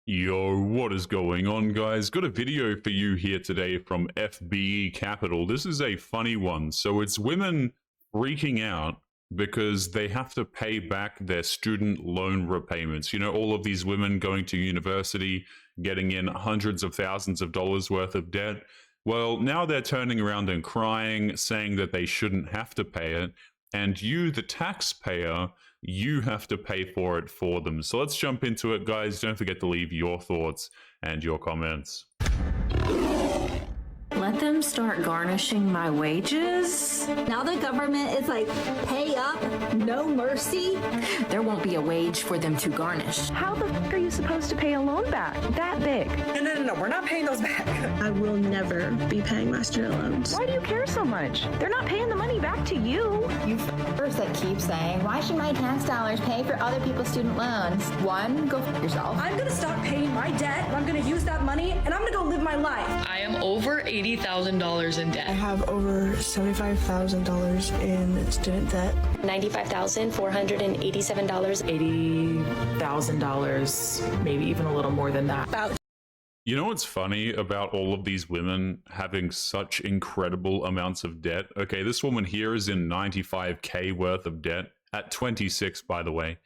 Yo, what is going on, guys? Got a video for you here today from FBE Capital. This is a funny one. So it's women freaking out because they have to pay back their student loan repayments. You know, all of these women going to university, getting in hundreds of thousands of dollars worth of debt. Well, now they're turning around and crying, saying that they shouldn't have to pay it. And you, the taxpayer, you have to pay for it for them. So let's jump into it, guys. Don't forget to leave your thoughts and your comments. Let them start garnishing my wages. Now the government is like, pay up, no mercy. There won't be a wage for them to garnish. How the f are you supposed to pay a loan back that big? No, we're not paying those back. I will never be paying my student loans. Why do you care so much? They're not paying the money back to you. You f***ers that keep saying, why should my tax dollars pay for other people's student loans? One, go f*** yourself. I'm gonna stop paying my debt, and I'm gonna use that money, and I'm gonna go live my life. I am over $80,000 in debt. I have over $75,000 in student debt. $95,487. $80,000, maybe even a little more than that. You know what's funny about all of these women having such incredible amounts of debt? Okay, this woman here is in 95K worth of debt at 26, by the way.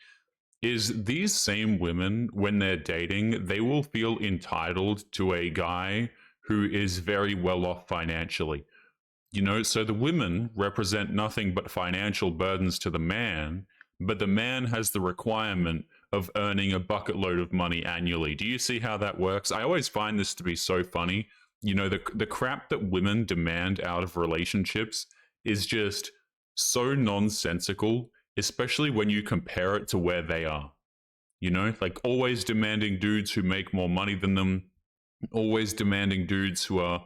Is these same women, when they're dating, they will feel entitled to a guy who is very well off financially. You know, so the women represent nothing but financial burdens to the man, but the man has the requirement of earning a bucket load of money annually. Do you see how that works? I always find this to be so funny. You know, the crap that women demand out of relationships is just so nonsensical, especially when you compare it to where they are. You know, like always demanding dudes who make more money than them, always demanding dudes who are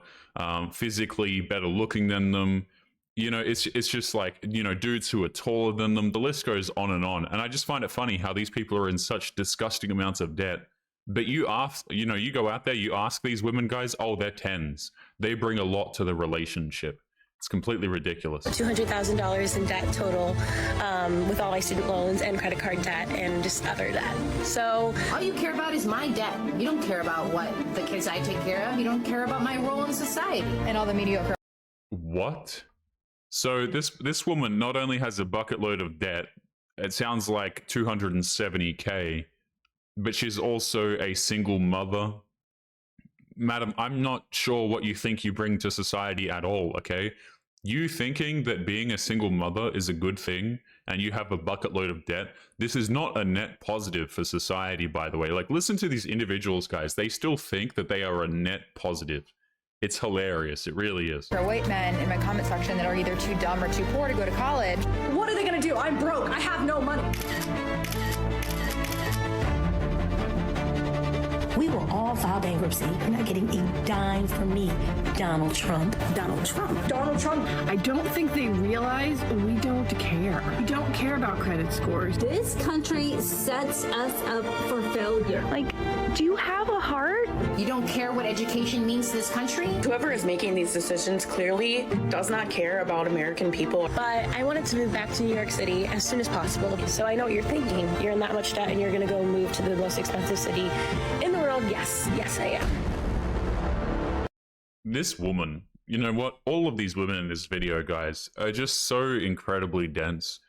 physically better looking than them. You know, it's just like, you know, dudes who are taller than them. The list goes on. And I just find it funny how these people are in such disgusting amounts of debt. But you ask, you know, you go out there, you ask these women, guys, oh, they're tens. They bring a lot to the relationship. It's completely ridiculous. $200,000 in debt total with all my student loans and credit card debt and just other debt. So all you care about is my debt. You don't care about what the kids I take care of. You don't care about my role in society. And all the mediocre. What? So this woman not only has a bucket load of debt, it sounds like 270K, but she's also a single mother. Madam, I'm not sure what you think you bring to society at all, okay? You thinking that being a single mother is a good thing and you have a bucket load of debt, this is not a net positive for society, by the way. Like, listen to these individuals, guys. They still think that they are a net positive. It's hilarious. It really is. For white men in my comment section that are either too dumb or too poor to go to college. What are they gonna do? I'm broke. I have no money. We will all file bankruptcy. You're not getting a dime from me, Donald Trump. Donald Trump. Donald Trump. I don't think they realize we don't care. We don't care about credit scores. This country sets us up for failure. Like, do you have a heart? You don't care what education means to this country? Whoever is making these decisions clearly does not care about American people. but I wanted to move back to New York City as soon as possible. So I know what you're thinking. You're in that much debt and you're gonna go move to the most expensive city in the world. Yes, I am. This woman, you know what? All of these women in this video, guys, are just so incredibly dense.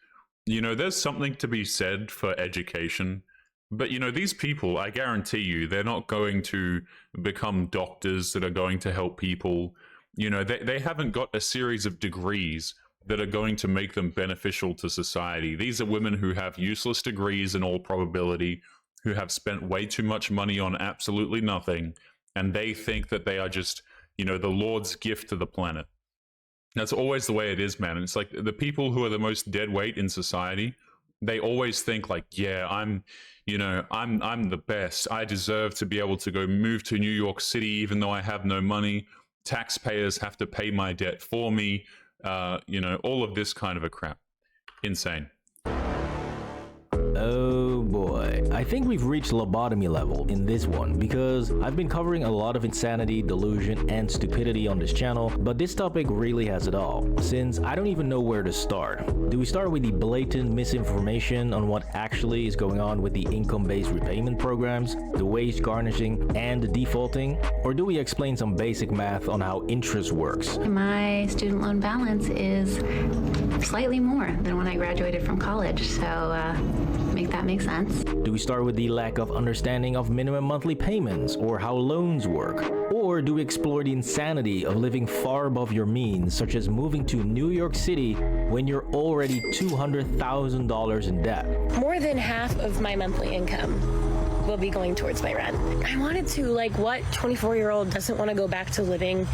You know, there's something to be said for education. But, you know, these people, I guarantee you, they're not going to become doctors that are going to help people. You know, they haven't got a series of degrees that are going to make them beneficial to society. These are women who have useless degrees in all probability, who have spent way too much money on absolutely nothing, and they think that they are just, you know, the Lord's gift to the planet. That's always the way it is, man. It's like the people who are the most dead weight in society, they always think like, yeah, I'm the best. I deserve to be able to go move to New York City even though I have no money. Taxpayers have to pay my debt for me. You know, all of this kind of a crap. Insane. Oh boy, I think we've reached lobotomy level in this one because I've been covering a lot of insanity, delusion, and stupidity on this channel, but this topic really has it all, since I don't even know where to start. Do we start with the blatant misinformation on what actually is going on with the income-based repayment programs, the wage garnishing, and the defaulting? Or do we explain some basic math on how interest works? My student loan balance is slightly more than when I graduated from college, so make that make sense. Do we start with the lack of understanding of minimum monthly payments or how loans work? Or do we explore the insanity of living far above your means, such as moving to New York City when you're already $200,000 in debt? More than half of my monthly income will be going towards my rent. I wanted to, like, what 24-year-old doesn't want to go back to living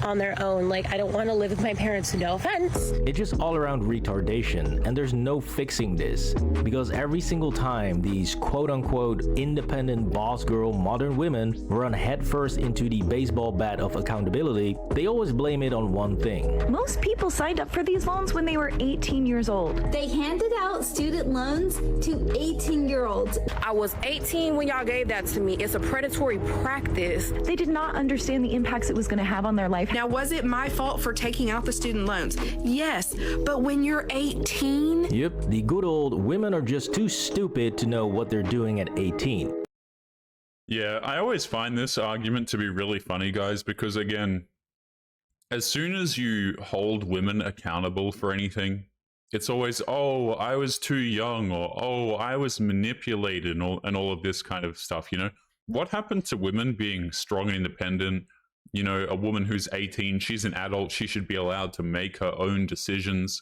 on their own? Like, I don't want to live with my parents, no offense. It's just all around retardation, and there's no fixing this, because every single time these quote-unquote independent boss girl modern women run headfirst into the baseball bat of accountability, they always blame it on one thing. Most people signed up for these loans when they were 18 years old. They handed out student loans to 18-year-olds. I was 18 when y'all gave that to me. It's a predatory practice. They did not understand the impacts it was going to have on their life. Now, was it my fault for taking out the student loans? Yes, but when you're 18... Yep, the good old women are just too stupid to know what they're doing at 18. Yeah, I always find this argument to be really funny, guys, because again, as soon as you hold women accountable for anything, it's always, oh, I was too young, or oh, I was manipulated, and all of this kind of stuff, you know? What happened to women being strong and independent? You know, a woman who's 18, she's an adult, she should be allowed to make her own decisions,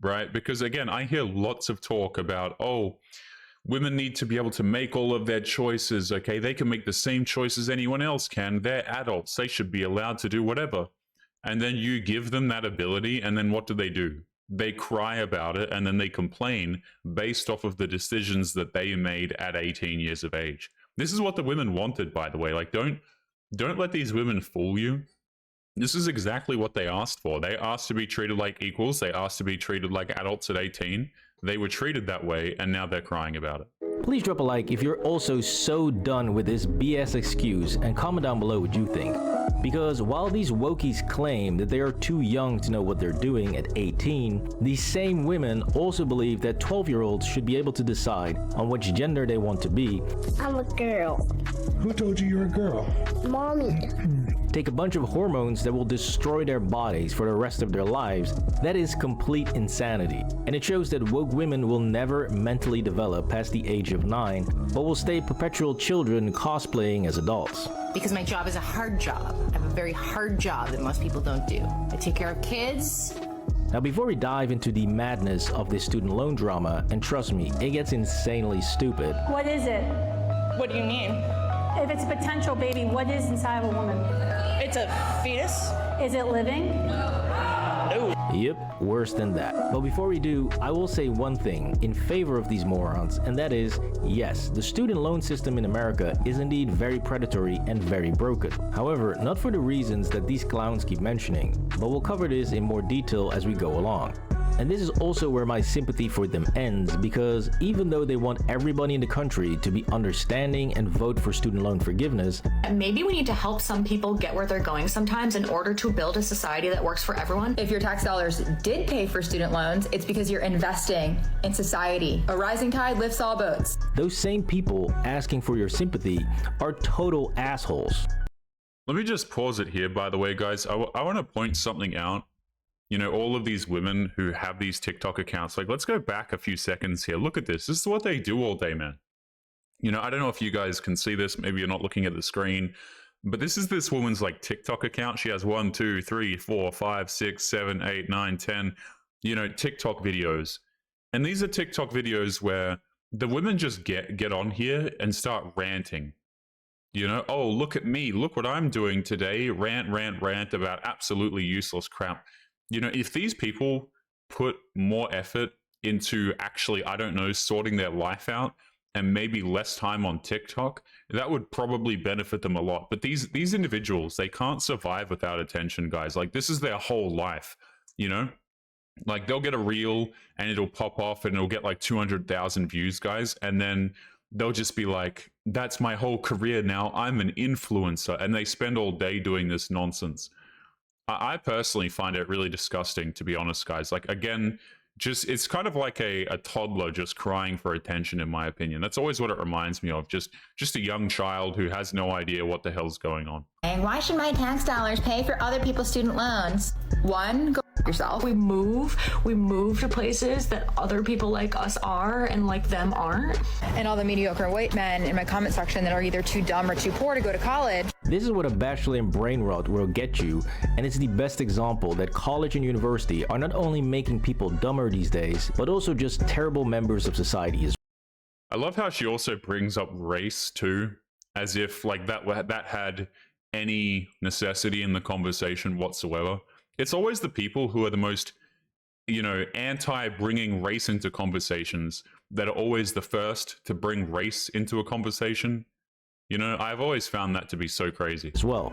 right? Because again, I hear lots of talk about, oh, women need to be able to make all of their choices, okay? They can make the same choices anyone else can. They're adults, they should be allowed to do whatever. And then you give them that ability, and then what do? They cry about it, and then they complain based off of the decisions that they made at 18 years of age. This is what the women wanted, by the way. Like, don't let these women fool you. This is exactly what they asked for. They asked to be treated like equals. They asked to be treated like adults at 18. They were treated that way, and now they're crying about it. Please drop a like if you're also so done with this BS excuse, and comment down below what you think. Because while these wokies claim that they are too young to know what they're doing at 18, these same women also believe that 12-year-olds should be able to decide on which gender they want to be. I'm a girl. Who told you you're a girl? Mommy. Take a bunch of hormones that will destroy their bodies for the rest of their lives. That is complete insanity. And it shows that woke women will never mentally develop past the age of 9, but will stay perpetual children cosplaying as adults. Because my job is a hard job. I have a very hard job that most people don't do. I take care of kids. Now, before we dive into the madness of this student loan drama, and trust me, it gets insanely stupid. What is it? What do you mean? If it's a potential baby, what is inside of a woman? It's a fetus. Is it living? No. Yep, worse than that. But before we do, I will say one thing in favor of these morons, and that is, yes, the student loan system in America is indeed very predatory and very broken. However, not for the reasons that these clowns keep mentioning, but we'll cover this in more detail as we go along. And this is also where my sympathy for them ends, because even though they want everybody in the country to be understanding and vote for student loan forgiveness, maybe we need to help some people get where they're going sometimes in order to build a society that works for everyone. If your tax dollars did pay for student loans, it's because you're investing in society. A rising tide lifts all boats. Those same people asking for your sympathy are total assholes. Let me just pause it here, by the way, guys. I want to point something out. You know, all of these women who have these TikTok accounts, like, let's go back a few seconds here. Look at this. This is what they do all day, man. You know, I don't know if you guys can see this. Maybe you're not looking at the screen. But this is this woman's, like, TikTok account. She has 1, 2, 3, 4, 5, 6, 7, 8, 9, 10, you know, TikTok videos. And these are TikTok videos where the women just get on here and start ranting. You know, oh, look at me. Look what I'm doing today. Rant about absolutely useless crap. You know, if these people put more effort into actually, I don't know, sorting their life out and maybe less time on TikTok, that would probably benefit them a lot. But these individuals, they can't survive without attention, guys. Like, this is their whole life, you know? Like, they'll get a reel and it'll pop off and it'll get like 200,000 views, guys. And then they'll just be like, that's my whole career now. I'm an influencer. And they spend all day doing this nonsense. I personally find it really disgusting, to be honest, guys. Like, again, just it's kind of like a toddler just crying for attention, in my opinion. That's always what it reminds me of. Just a young child who has no idea what the hell's going on. And why should my tax dollars pay for other people's student loans? One, go yourself. We move to places that other people like us are and like them aren't. And all the mediocre white men in my comment section that are either too dumb or too poor to go to college. This is what a bachelor in brain rot will get you, and it's the best example that college and university are not only making people dumber these days, but also just terrible members of society as well. I love how she also brings up race too, as if like that had any necessity in the conversation whatsoever. It's always the people who are the most, anti-bringing race into conversations that are always the first to bring race into a conversation. I've always found that to be so crazy. As well.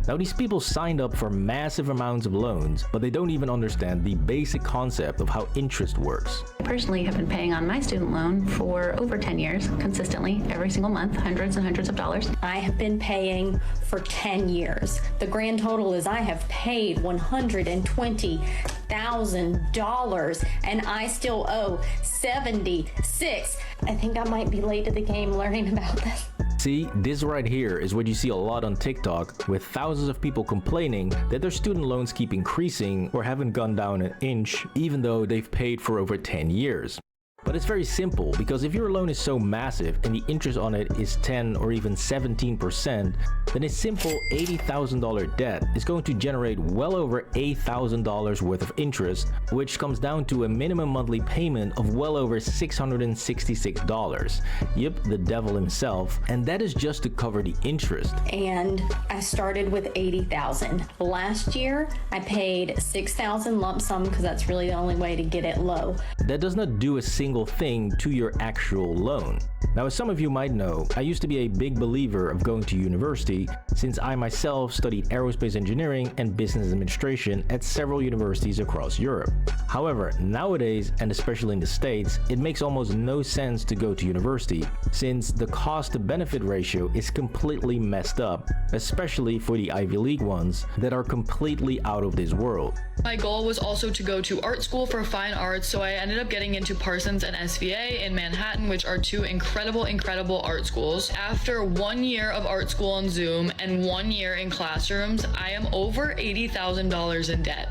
Now, these people signed up for massive amounts of loans, but they don't even understand the basic concept of how interest works. I personally have been paying on my student loan for over 10 years, consistently, every single month, hundreds and hundreds of dollars. I have been paying for 10 years. The grand total is I have paid $120,000 and I still owe $76,000. I think I might be late to the game learning about this. See, this right here is what you see a lot on TikTok, with thousands of people complaining that their student loans keep increasing or haven't gone down an inch, even though they've paid for over 10 years. But it's very simple, because if your loan is so massive and the interest on it is 10 or even 17%, then a simple $80,000 debt is going to generate well over $8,000 worth of interest, which comes down to a minimum monthly payment of well over $666. Yep, the devil himself, and that is just to cover the interest. And I started with $80,000. Last year, I paid $6,000 lump sum because that's really the only way to get it low. That does not do a single thing to your actual loan. Now, as some of you might know, I used to be a big believer of going to university, since I myself studied aerospace engineering and business administration at several universities across Europe. However, nowadays, and especially in the States, it makes almost no sense to go to university, since the cost to benefit ratio is completely messed up, especially for the Ivy League ones that are completely out of this world. My goal was also to go to art school for fine arts, so I ended up getting into Parsons and SVA in Manhattan, which are two incredible art schools. After 1 year of art school on Zoom and 1 year in classrooms, I am over $80,000 in debt.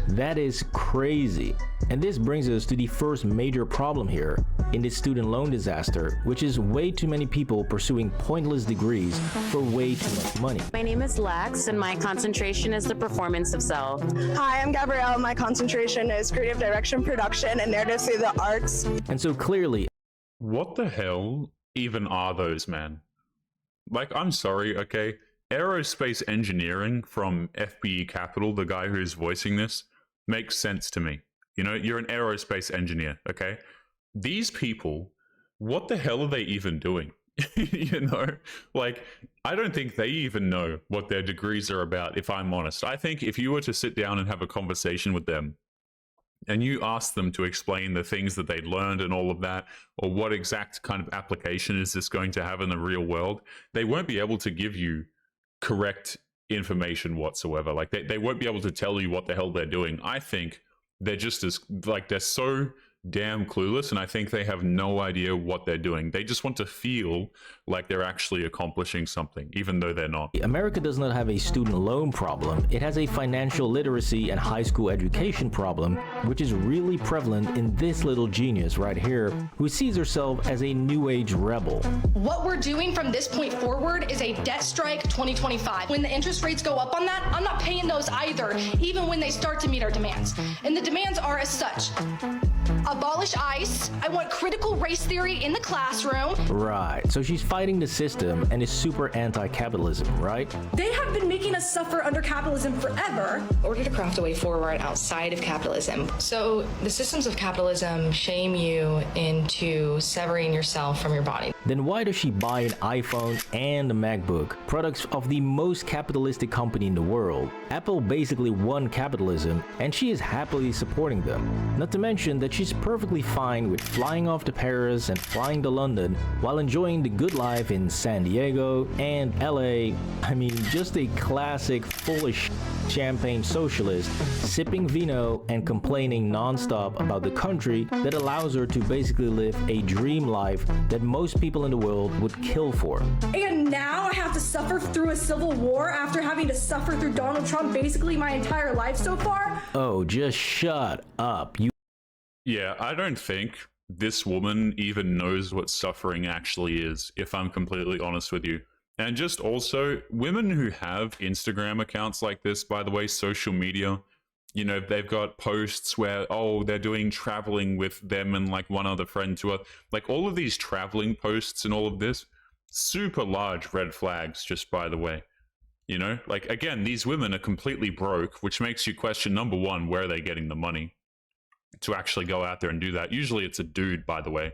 That is crazy. And this brings us to the first major problem here in this student loan disaster, which is way too many people pursuing pointless degrees for way too much money. My name is Lex, and my concentration is the performance of self. Hi, I'm Gabrielle. My concentration is creative direction, production, and narrative through the arts. And so clearly, what the hell even are those, man? Like, I'm sorry, okay? Aerospace engineering from FBE Capital, the guy who's voicing this, makes sense to me. You're an aerospace engineer, okay? These people, what the hell are they even doing? Like, I don't think they even know what their degrees are about, if I'm honest. I think if you were to sit down and have a conversation with them, and you ask them to explain the things that they'd learned and all of that, or what exact kind of application is this going to have in the real world, they won't be able to give you correct information whatsoever. Like, they won't be able to tell you what the hell they're doing. I think they're just they're so damn clueless, and I think they have no idea what they're doing. They just want to feel like they're actually accomplishing something, even though they're not. America does not have a student loan problem. It has a financial literacy and high school education problem, which is really prevalent in this little genius right here, who sees herself as a new age rebel. What we're doing from this point forward is a debt strike 2025. When the interest rates go up on that, I'm not paying those either, even when they start to meet our demands. And the demands are as such. Abolish ICE. I want critical race theory in the classroom. Right, so she's fighting fighting the system and is super anti-capitalism, right? They have been making us suffer under capitalism forever. In order to craft a way forward outside of capitalism. So the systems of capitalism shame you into severing yourself from your body. Then why does she buy an iPhone and a MacBook, products of the most capitalistic company in the world? Apple basically won capitalism, and she is happily supporting them. Not to mention that she's perfectly fine with flying off to Paris and flying to London while enjoying the good life in San Diego and LA. I mean, just a classic foolish champagne socialist, sipping vino and complaining non-stop about the country that allows her to basically live a dream life that most people in the world would kill for. And now I have to suffer through a civil war after having to suffer through Donald Trump basically my entire life so far? Oh, just shut up. Yeah, I don't think this woman even knows what suffering actually is, if I'm completely honest with you. And just also, women who have Instagram accounts like this, by the way, social media, you know, they've got posts where, oh, they're doing traveling with them and like one other friend to us. Like all of these traveling posts and all of this, super large red flags, just by the way. You know, like, again, these women are completely broke, which makes you question, number one, where are they getting the money to actually go out there and do that? Usually it's a dude, by the way.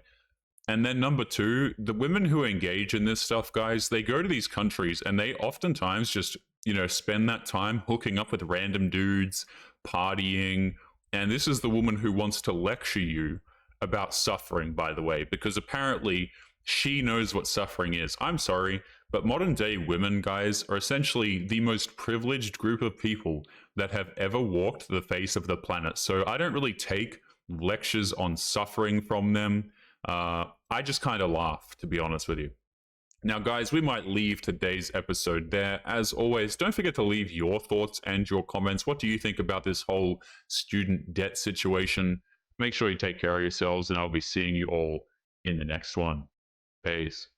And then number two, the women who engage in this stuff, guys, they go to these countries and they oftentimes just, you know, spend that time hooking up with random dudes, partying. And this is the woman who wants to lecture you about suffering, by the way, because apparently she knows what suffering is. I'm sorry, but modern day women, guys, are essentially the most privileged group of people that have ever walked the face of the planet. So I don't really take lectures on suffering from them. I just kind of laugh, to be honest with you. Now, guys, we might leave today's episode there. As always, don't forget to leave your thoughts and your comments. What do you think about this whole student debt situation? Make sure you take care of yourselves, and I'll be seeing you all in the next one. Peace.